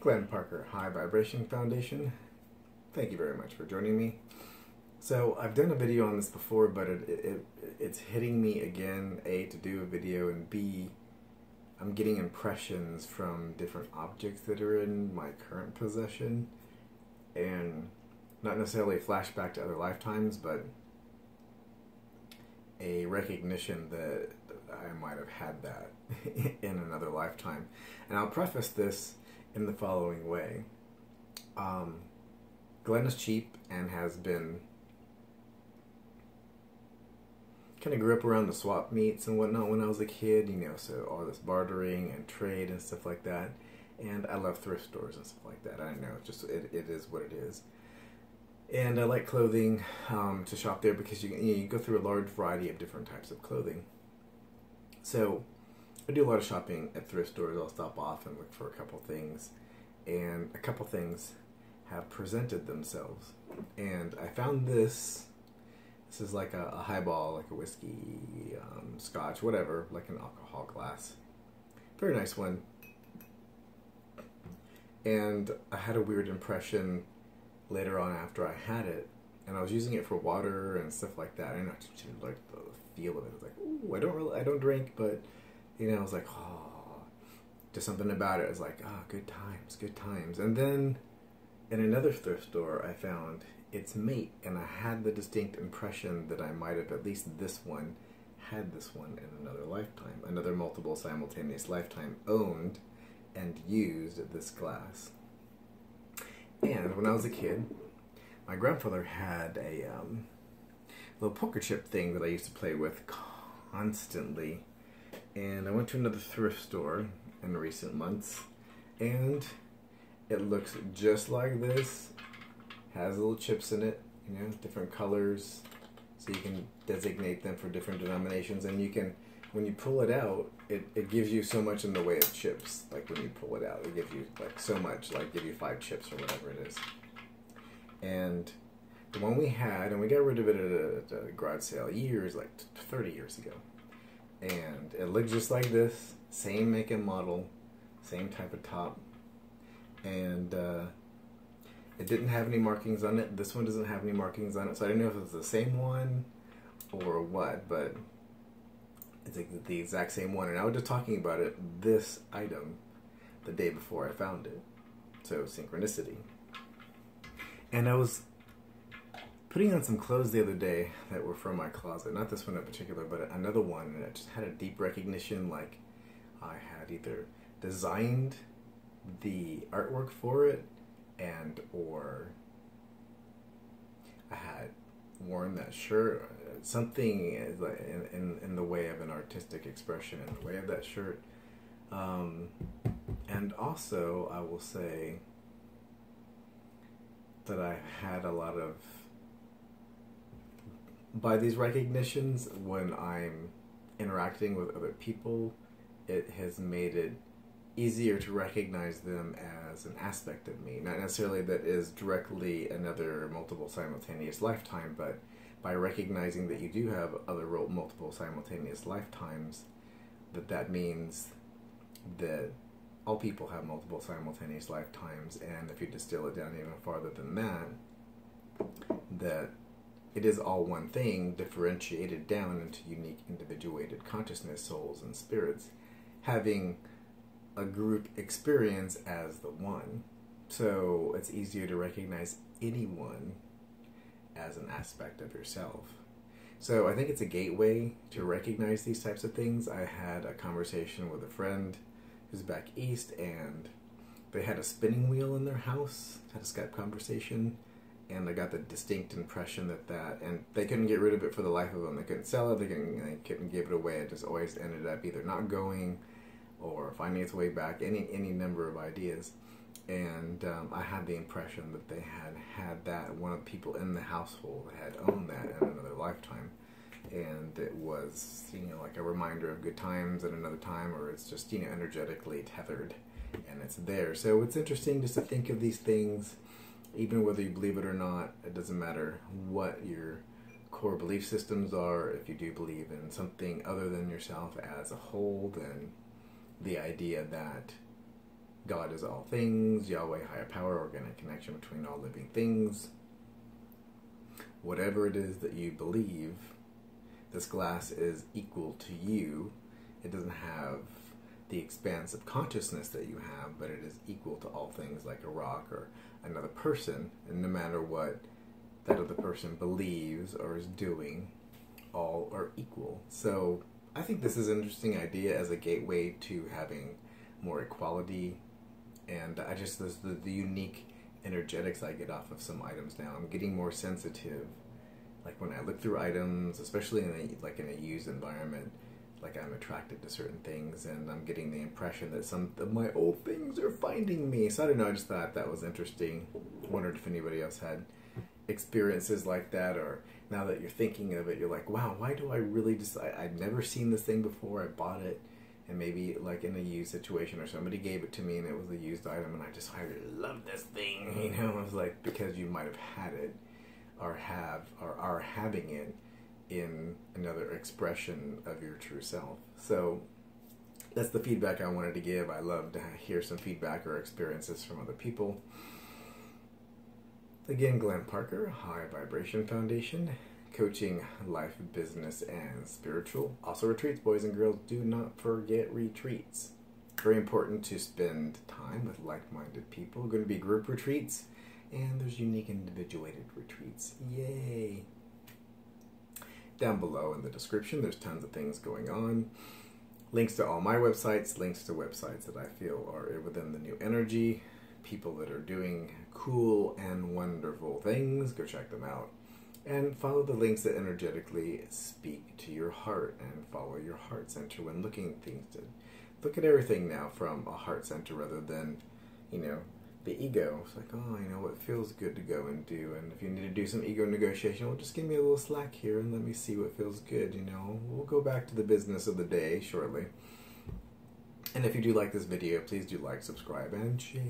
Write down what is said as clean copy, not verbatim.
Glenn Parker, High Vibration Foundation. Thank you very much for joining me. So I've done a video on this before, but it's hitting me again, A, to do a video, and B, I'm getting impressions from different objects that are in my current possession, and not necessarily a flashback to other lifetimes, but a recognition that I might have had that in another lifetime. And I'll preface this in the following way. Glenn is cheap and has been kind of grew up around the swap meets and whatnot when I was a kid, you know, so all this bartering and trade and stuff like that. And I love thrift stores and stuff like that. I know, it's just it is what it is. And I like clothing to shop there because you go through a large variety of different types of clothing. So I do a lot of shopping at thrift stores. I'll stop off and look for a couple things, and a couple things have presented themselves. And I found this. This is like a highball, like a whiskey, scotch, whatever, like an alcohol glass. Very nice one. And I had a weird impression later on after I had it, and I was using it for water and stuff like that. I know, like the feel of it. I was like, ooh, I don't drink, but you know, I was like, oh, just something about it. I was like, ah, oh, good times, good times. And then in another thrift store, I found its mate, and I had the distinct impression that I might have, at least this one, had this one in another lifetime, another multiple simultaneous lifetime, owned and used this glass. And when I was a kid, my grandfather had a little poker chip thing that I used to play with constantly. And I went to another thrift store in recent months, and it looks just like this. Has little chips in it, you know, different colors, so you can designate them for different denominations. And you can, when you pull it out, it gives you so much in the way of chips. Like when you pull it out, it gives you like so much, like give you 5 chips or whatever it is. And the one we had, and we got rid of it at a garage sale years, like 30 years ago. And it looked just like this, same make and model, same type of top. And it didn't have any markings on it. This one doesn't have any markings on it, so I didn't know if it was the same one or what, but it's like the exact same one. And I was just talking about it, this item, the day before I found it. So synchronicity. And I was putting on some clothes the other day that were from my closet. Not this one in particular, but another one, and I just had a deep recognition, like I had either designed the artwork for it, and or I had worn that shirt, something in the way of an artistic expression, in the way of that shirt. And also, I will say that I had a lot of, by these recognitions, when I'm interacting with other people, it has made it easier to recognize them as an aspect of me. Not necessarily that is directly another multiple simultaneous lifetime, but by recognizing that you do have other multiple simultaneous lifetimes, that means that all people have multiple simultaneous lifetimes, and if you distill it down even farther than that, that it is all one thing, differentiated down into unique individuated consciousness, souls, and spirits, having a group experience as the one. So it's easier to recognize anyone as an aspect of yourself. So I think it's a gateway to recognize these types of things. I had a conversation with a friend who's back east, and they had a spinning wheel in their house, had a Skype conversation, and I got the distinct impression that and they couldn't get rid of it for the life of them. They couldn't sell it, they couldn't give it away. It just always ended up either not going or finding its way back, any number of ideas. And I had the impression that they had that, one of the people in the household had owned that in another lifetime. And it was, you know, like a reminder of good times at another time, or it's just, you know, energetically tethered, and it's there. So it's interesting just to think of these things, even whether you believe it or not. It doesn't matter what your core belief systems are. If you do believe in something other than yourself as a whole, then the idea that God is all things, Yahweh, higher power, organic connection between all living things. Whatever it is that you believe, this glass is equal to you. It doesn't have the expansive consciousness that you have, but it is equal to all things, like a rock or another person. And no matter what that other person believes or is doing, all are equal. So I think this is an interesting idea as a gateway to having more equality. And I just, the unique energetics I get off of some items now. I'm getting more sensitive. Like when I look through items, especially in a used environment, like I'm attracted to certain things, and I'm getting the impression that some of my old things are finding me. So I don't know, I just thought that was interesting. Wondered if anybody else had experiences like that, or now that you're thinking of it, you're like, wow, why do I really just, I'd never seen this thing before, I bought it, and maybe like in a used situation, or somebody gave it to me and it was a used item, and I really love this thing, you know. I was like, because you might have had it, or are having it in another expression of your true self. So that's the feedback I wanted to give. I love to hear some feedback or experiences from other people. Again, Glenn Parker, High Vibration Foundation, coaching, life, business, and spiritual. Also retreats, boys and girls. Do not forget retreats. Very important to spend time with like-minded people. Going to be group retreats, and there's unique individuated retreats. Yay! Down below in the description, there's tons of things going on. Links to all my websites, links to websites that I feel are within the new energy, people that are doing cool and wonderful things. Go check them out. And follow the links that energetically speak to your heart, and follow your heart center when looking at things. To look at everything now from a heart center rather than, you know, the ego. It's like, oh, you know, what feels good to go and do, and if you need to do some ego negotiation, well, just give me a little slack here and let me see what feels good, you know. We'll go back to the business of the day shortly. And if you do like this video, please do like, subscribe, and share.